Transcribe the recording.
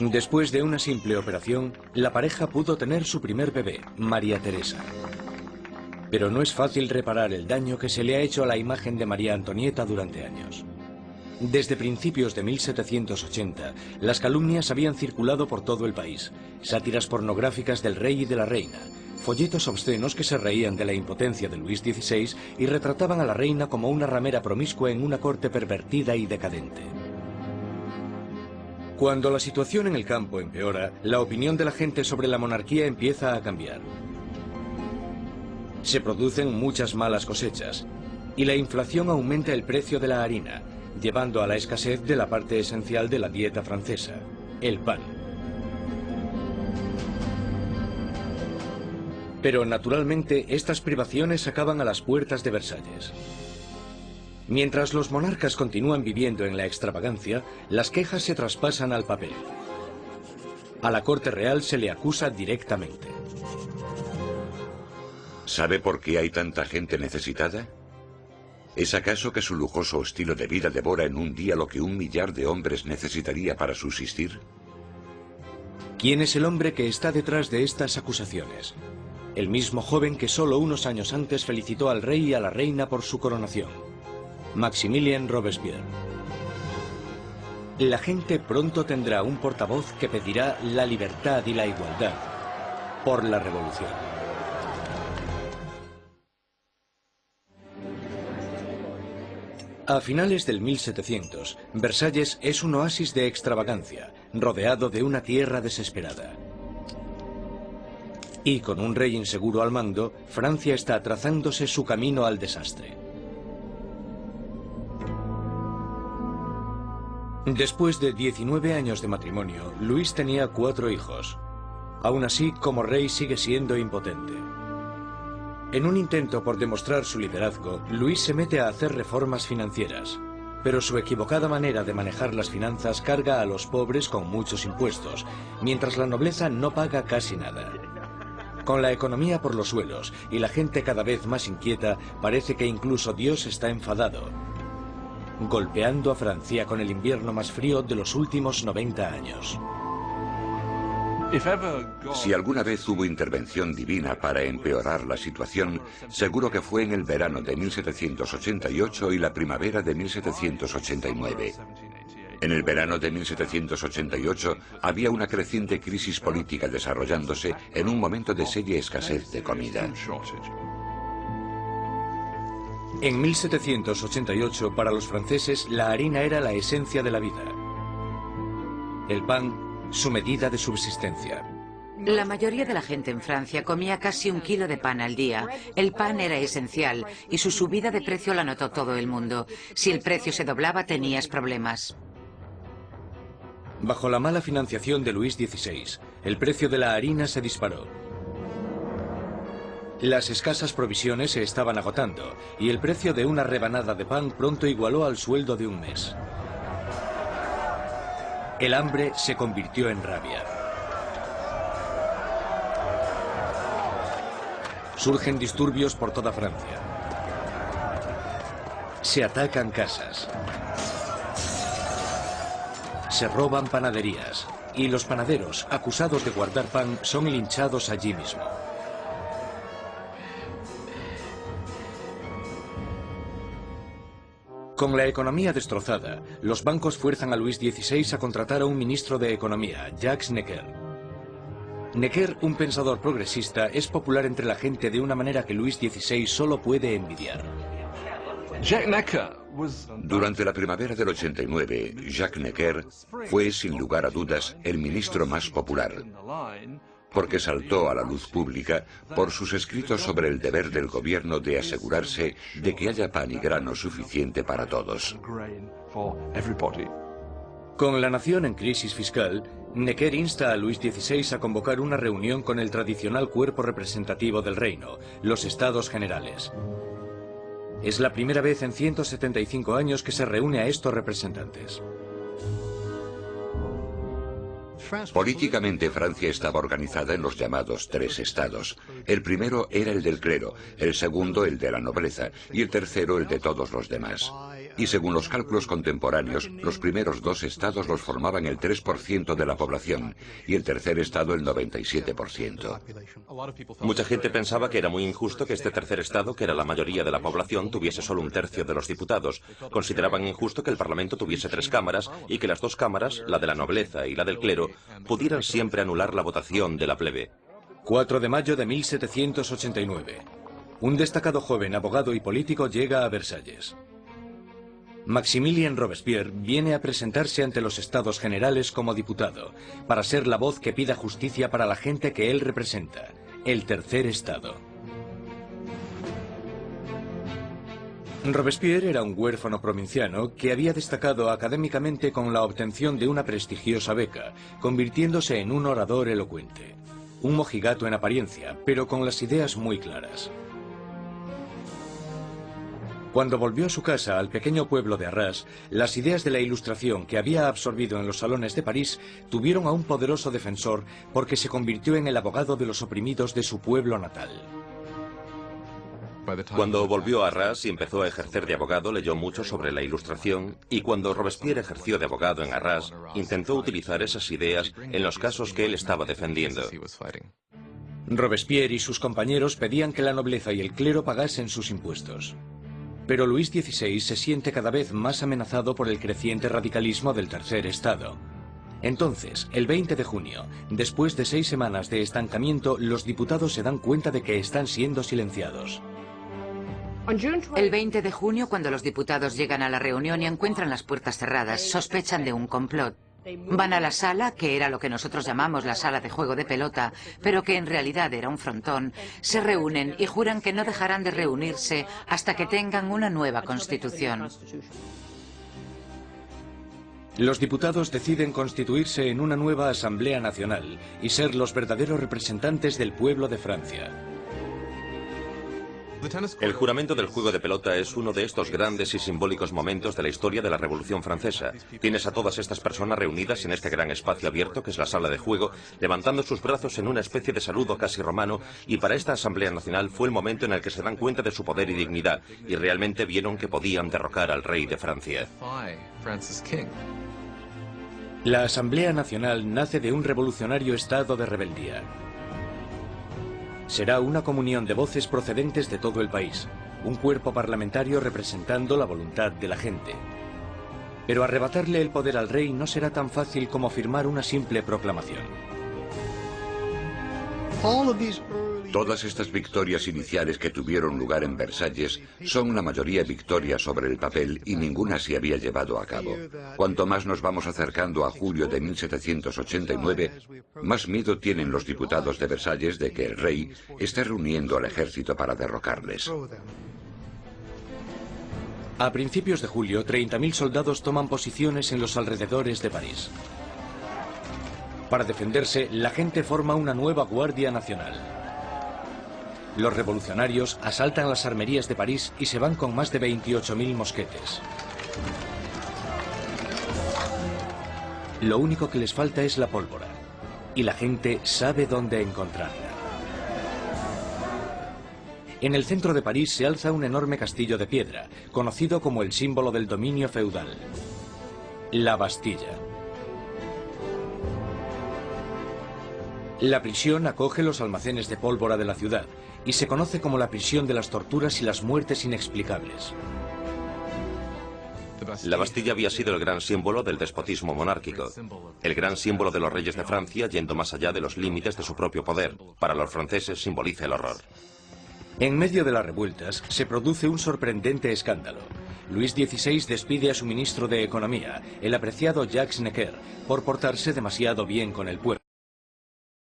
Después de una simple operación, la pareja pudo tener su primer bebé, María Teresa. Pero no es fácil reparar el daño que se le ha hecho a la imagen de María Antonieta durante años. Desde principios de 1780, las calumnias habían circulado por todo el país. Sátiras pornográficas del rey y de la reina, folletos obscenos que se reían de la impotencia de Luis XVI y retrataban a la reina como una ramera promiscua en una corte pervertida y decadente. Cuando la situación en el campo empeora, la opinión de la gente sobre la monarquía empieza a cambiar. Se producen muchas malas cosechas y la inflación aumenta el precio de la harina, llevando a la escasez de la parte esencial de la dieta francesa, el pan. Pero naturalmente estas privaciones acaban a las puertas de Versalles. Mientras los monarcas continúan viviendo en la extravagancia, las quejas se traspasan al papel. A la corte real se le acusa directamente. ¿Sabe por qué hay tanta gente necesitada? ¿Es acaso que su lujoso estilo de vida devora en un día lo que 1 millar de hombres necesitaría para subsistir? ¿Quién es el hombre que está detrás de estas acusaciones? El mismo joven que solo unos años antes felicitó al rey y a la reina por su coronación. Maximilien Robespierre. La gente pronto tendrá un portavoz que pedirá la libertad y la igualdad por la revolución. A finales del 1700, Versalles es un oasis de extravagancia, rodeado de una tierra desesperada. Y con un rey inseguro al mando, Francia está trazándose su camino al desastre. Después de 19 años de matrimonio, Luis tenía 4 hijos. Aún así, como rey sigue siendo impotente. En un intento por demostrar su liderazgo, Luis se mete a hacer reformas financieras. Pero su equivocada manera de manejar las finanzas carga a los pobres con muchos impuestos, mientras la nobleza no paga casi nada. Con la economía por los suelos y la gente cada vez más inquieta, parece que incluso Dios está enfadado, golpeando a Francia con el invierno más frío de los últimos 90 años. Si alguna vez hubo intervención divina para empeorar la situación, seguro que fue en el verano de 1788 y la primavera de 1789. En el verano de 1788 había una creciente crisis política desarrollándose en un momento de seria escasez de comida. En 1788, para los franceses, la harina era la esencia de la vida. El pan, su medida de subsistencia. La mayoría de la gente en Francia comía casi 1 kilo de pan al día. El pan era esencial y su subida de precio la notó todo el mundo. Si el precio se doblaba, tenías problemas. Bajo la mala financiación de Luis XVI, el precio de la harina se disparó. Las escasas provisiones se estaban agotando y el precio de una rebanada de pan pronto igualó al sueldo de un mes. El hambre se convirtió en rabia. Surgen disturbios por toda Francia. Se atacan casas. Se roban panaderías. Y los panaderos, acusados de guardar pan, son linchados allí mismo. Con la economía destrozada, los bancos fuerzan a Luis XVI a contratar a un ministro de Economía, Jacques Necker. Necker, un pensador progresista, es popular entre la gente de una manera que Luis XVI solo puede envidiar. Durante la primavera del 89, Jacques Necker fue, sin lugar a dudas, el ministro más popular, porque saltó a la luz pública por sus escritos sobre el deber del gobierno de asegurarse de que haya pan y grano suficiente para todos. Con la nación en crisis fiscal, Necker insta a Luis XVI a convocar una reunión con el tradicional cuerpo representativo del reino, los Estados Generales. Es la primera vez en 175 años que se reúne a estos representantes. Políticamente, Francia estaba organizada en los llamados 3 estados. El primero era el del clero, el segundo el de la nobleza y el tercero el de todos los demás. Y según los cálculos contemporáneos, los primeros 2 estados los formaban el 3% de la población y el tercer estado el 97%. Mucha gente pensaba que era muy injusto que este tercer estado, que era la mayoría de la población, tuviese solo 1/3 de los diputados. Consideraban injusto que el Parlamento tuviese 3 cámaras y que las 2 cámaras, la de la nobleza y la del clero, pudieran siempre anular la votación de la plebe. 4 de mayo de 1789. Un destacado joven abogado y político llega a Versalles. Maximilien Robespierre viene a presentarse ante los Estados Generales como diputado, para ser la voz que pida justicia para la gente que él representa, el tercer estado. Robespierre era un huérfano provinciano que había destacado académicamente con la obtención de una prestigiosa beca, convirtiéndose en un orador elocuente. Un mojigato en apariencia, pero con las ideas muy claras. Cuando volvió a su casa, al pequeño pueblo de Arras, las ideas de la Ilustración que había absorbido en los salones de París tuvieron a un poderoso defensor porque se convirtió en el abogado de los oprimidos de su pueblo natal. Cuando volvió a Arras y empezó a ejercer de abogado, leyó mucho sobre la Ilustración, y cuando Robespierre ejerció de abogado en Arras, intentó utilizar esas ideas en los casos que él estaba defendiendo. Robespierre y sus compañeros pedían que la nobleza y el clero pagasen sus impuestos. Pero Luis XVI se siente cada vez más amenazado por el creciente radicalismo del tercer estado. Entonces, el 20 de junio, después de 6 semanas de estancamiento, los diputados se dan cuenta de que están siendo silenciados. El 20 de junio, cuando los diputados llegan a la reunión y encuentran las puertas cerradas, sospechan de un complot. Van a la sala, que era lo que nosotros llamamos la sala de juego de pelota, pero que en realidad era un frontón, se reúnen y juran que no dejarán de reunirse hasta que tengan una nueva constitución. Los diputados deciden constituirse en una nueva Asamblea Nacional y ser los verdaderos representantes del pueblo de Francia. El juramento del juego de pelota es uno de estos grandes y simbólicos momentos de la historia de la Revolución Francesa. Tienes a todas estas personas reunidas en este gran espacio abierto que es la sala de juego, levantando sus brazos en una especie de saludo casi romano, y para esta Asamblea Nacional fue el momento en el que se dan cuenta de su poder y dignidad, y realmente vieron que podían derrocar al rey de Francia. La Asamblea Nacional nace de un revolucionario estado de rebeldía. Será una comunión de voces procedentes de todo el país, un cuerpo parlamentario representando la voluntad de la gente. Pero arrebatarle el poder al rey no será tan fácil como firmar una simple proclamación. Todas estas victorias iniciales que tuvieron lugar en Versalles son la mayoría victorias sobre el papel y ninguna se había llevado a cabo. Cuanto más nos vamos acercando a julio de 1789, más miedo tienen los diputados de Versalles de que el rey esté reuniendo al ejército para derrocarles. A principios de julio, 30.000 soldados toman posiciones en los alrededores de París. Para defenderse, la gente forma una nueva Guardia Nacional. Los revolucionarios asaltan las armerías de París y se van con más de 28.000 mosquetes. Lo único que les falta es la pólvora, y la gente sabe dónde encontrarla. En el centro de París se alza un enorme castillo de piedra, conocido como el símbolo del dominio feudal, la Bastilla. La prisión acoge los almacenes de pólvora de la ciudad y se conoce como la prisión de las torturas y las muertes inexplicables. La Bastilla había sido el gran símbolo del despotismo monárquico, el gran símbolo de los reyes de Francia yendo más allá de los límites de su propio poder. Para los franceses simboliza el horror. En medio de las revueltas se produce un sorprendente escándalo. Luis XVI despide a su ministro de Economía, el apreciado Jacques Necker, por portarse demasiado bien con el pueblo.